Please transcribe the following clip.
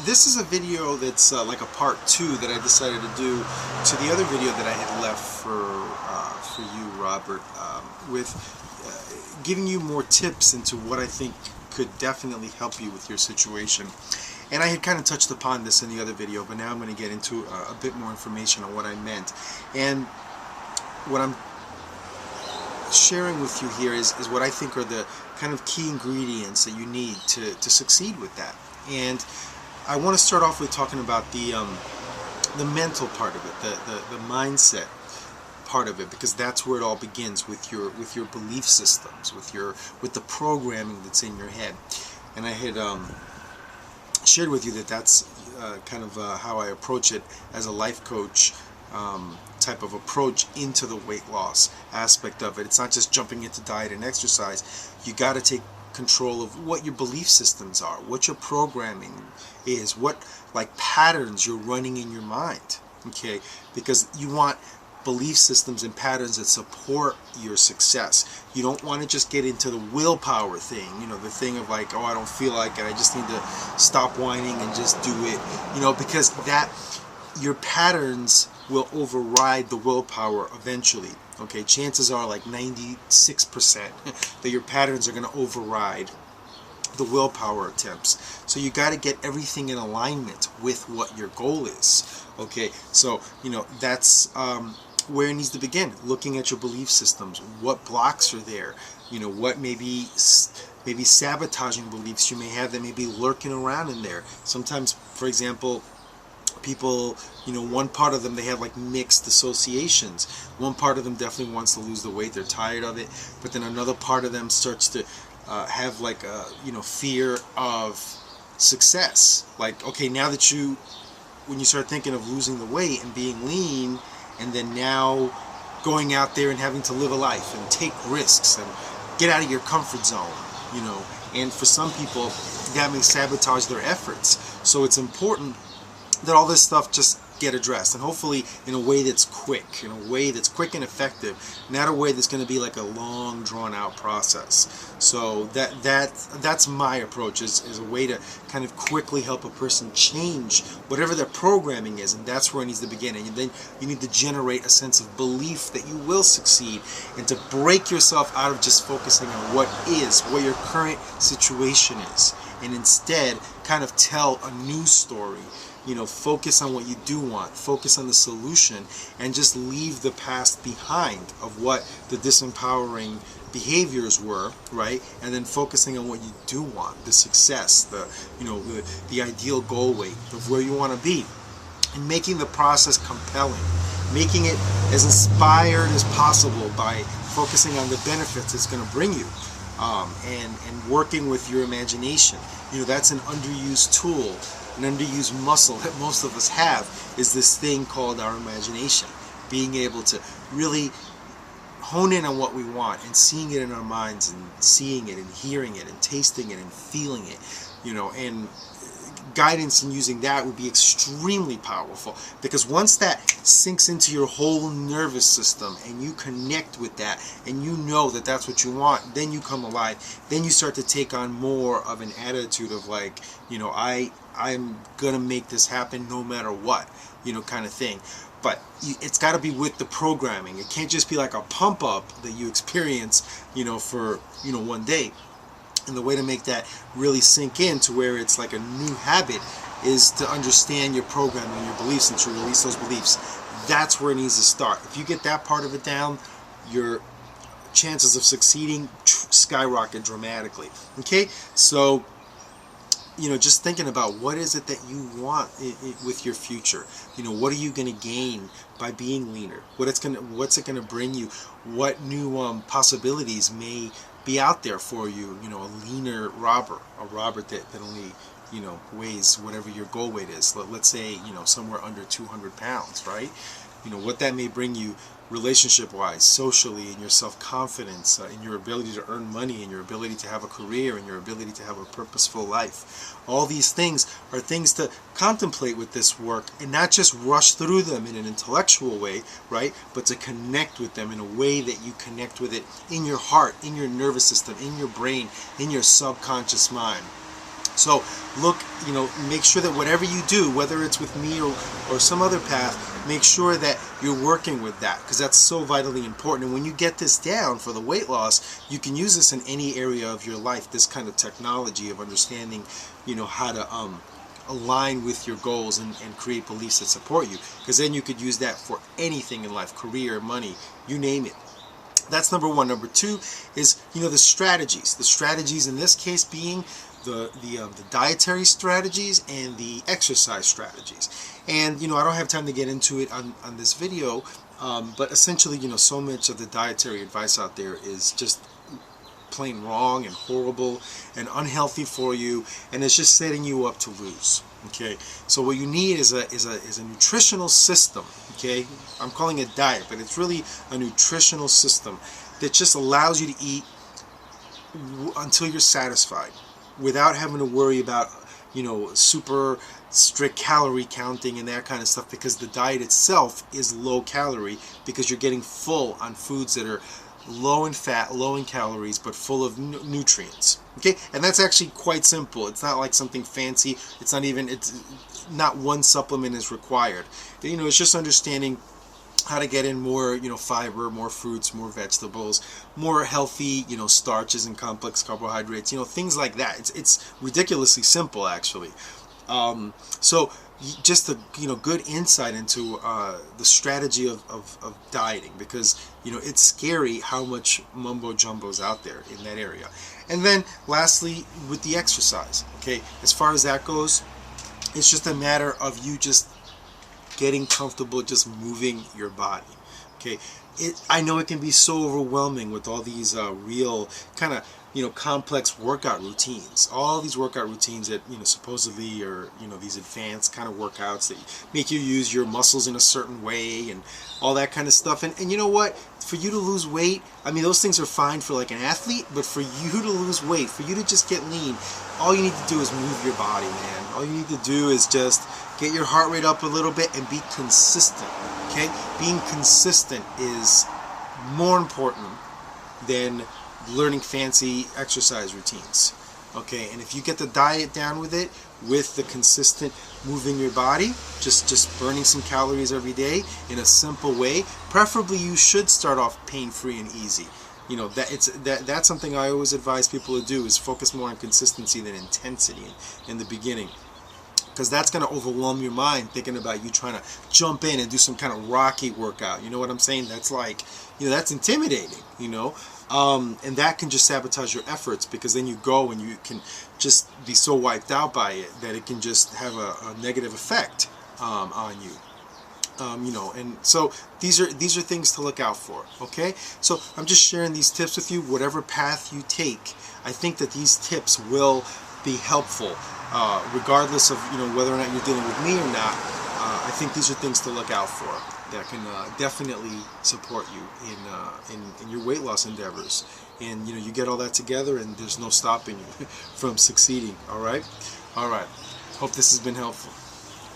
this is a video that's like a part 2 that I decided to do to the other video that I had left for you, Robert, with giving you more tips into what I think could definitely help you with your situation. And I had kind of touched upon this in the other video, but now I'm going to get into a bit more information on what I meant. And what I'm sharing with you here is what I think are the kind of key ingredients that you need to succeed with that. And I want to start off with talking about the mental part of it, the mindset part of it, because that's where it all begins, with your belief systems, with the programming that's in your head. And I had shared with you that that's kind of how I approach it as a life coach type of approach into the weight loss aspect of it. It's not just jumping into diet and exercise. You got to take control of what your belief systems are, what your programming is, what like patterns you're running in your mind, okay? Because you want belief systems and patterns that support your success. You don't want to just get into the willpower thing, you know, the thing of like, oh, I don't feel like it, I just need to stop whining and just do it, you know, because that, your patterns will override the willpower eventually. Okay, chances are like 96% that your patterns are going to override the willpower attempts. So you got to get everything in alignment with what your goal is. Okay, so you know that's where it needs to begin. Looking at your belief systems, what blocks are there. You know, what maybe sabotaging beliefs you may have that may be lurking around in there. Sometimes, for example, people, you know, one part of them, they have like mixed associations. One part of them definitely wants to lose the weight, they're tired of it, but then another part of them starts to have like a, you know, fear of success. Like, okay, now that when you start thinking of losing the weight and being lean, and then now going out there and having to live a life and take risks and get out of your comfort zone, you know, and for some people that may sabotage their efforts. So it's important that all this stuff just get addressed, and hopefully in a way that's quick, and effective, not a way that's going to be like a long drawn out process. So that's my approach, is a way to kind of quickly help a person change whatever their programming is, and that's where it needs to begin. And then you need to generate a sense of belief that you will succeed, and to break yourself out of just focusing on what your current situation is, and instead kind of tell a new story. You know, focus on what you do want, focus on the solution, and just leave the past behind of what the disempowering behaviors were, right? And then focusing on what you do want, the success, the ideal goal weight of where you want to be, and making the process compelling, making it as inspired as possible by focusing on the benefits it's going to bring you, and working with your imagination. You know, that's an underused tool. An underused muscle that most of us have is this thing called our imagination. Being able to really hone in on what we want and seeing it in our minds, and seeing it and hearing it and tasting it and feeling it, you know, and guidance in using that would be extremely powerful, because once that sinks into your whole nervous system and you connect with that and you know that that's what you want, then you come alive. Then you start to take on more of an attitude of like, you know, I'm gonna make this happen no matter what, you know, kind of thing. But it's got to be with the programming. It can't just be like a pump up that you experience, you know, for, you know, one day. And the way to make that really sink in to where it's like a new habit is to understand your programming, your beliefs, and to release those beliefs. That's where it needs to start. If you get that part of it down, your chances of succeeding skyrocket dramatically. Okay? So, you know, just thinking about what is it that you want with your future. You know, what are you going to gain by being leaner? What's it going to bring you? What new possibilities may be out there for you? You know, a leaner Robert, that only, you know, weighs whatever your goal weight is. Let's say, you know, somewhere under 200 pounds, right? You know, what that may bring you relationship-wise, socially, in your self-confidence, in your ability to earn money, in your ability to have a career, in your ability to have a purposeful life. All these things are things to contemplate with this work, and not just rush through them in an intellectual way, right? But to connect with them in a way that you connect with it in your heart, in your nervous system, in your brain, in your subconscious mind. So look, make sure that whatever you do, whether it's with me or some other path, make sure that you're working with that, because that's so vitally important. And when you get this down for the weight loss, you can use this in any area of your life, this kind of technology of understanding, how to align with your goals and create beliefs that support you, because then you could use that for anything in life, career, money, you name it. That's number one. Number two is, the strategies. The strategies in this case being the dietary strategies and the exercise strategies. And I don't have time to get into it on this video, but essentially, so much of the dietary advice out there is just plain wrong and horrible and unhealthy for you, and it's just setting you up to lose. Okay, so what you need is a nutritional system. Okay, I'm calling it diet, but it's really a nutritional system that just allows you to eat until you're satisfied, without having to worry about super strict calorie counting and that kind of stuff, because the diet itself is low calorie, because you're getting full on foods that are low in fat, low in calories, but full of nutrients. Okay, and that's actually quite simple. It's not like something fancy. It's not one supplement is required. It's just understanding how to get in more, fiber, more fruits, more vegetables, more healthy, starches and complex carbohydrates, things like that. It's ridiculously simple, actually. So just a good insight into the strategy of dieting, because it's scary how much mumbo jumbo's out there in that area. And then lastly, with the exercise, okay, as far as that goes, it's just a matter of you just getting comfortable, just moving your body. Okay, I know it can be so overwhelming with all these real kind of complex workout routines. All these workout routines that supposedly are these advanced kind of workouts that make you use your muscles in a certain way and all that kind of stuff. And you know what? For you to lose weight, I mean, those things are fine for like an athlete, but for you to lose weight, for you to just get lean, all you need to do is move your body, man. All you need to do is just get your heart rate up a little bit and be consistent. Okay, being consistent is more important than learning fancy exercise routines. Okay, and if you get the diet down with it, with the consistent moving your body, just burning some calories every day in a simple way, preferably you should start off pain-free and easy. That's something I always advise people to do, is focus more on consistency than intensity in the beginning, because that's going to overwhelm your mind thinking about you trying to jump in and do some kind of rocky workout. You know what I'm saying? That's like, that's intimidating, and that can just sabotage your efforts, because then you go and you can just be so wiped out by it that it can just have a negative effect on you. And so these are things to look out for. Okay, so I'm just sharing these tips with you. Whatever path you take, I think that these tips will be helpful, regardless of whether or not you're dealing with me or not. I think these are things to look out for that can definitely support you in your weight loss endeavors. And you get all that together, and there's no stopping you from succeeding. All right. Hope this has been helpful.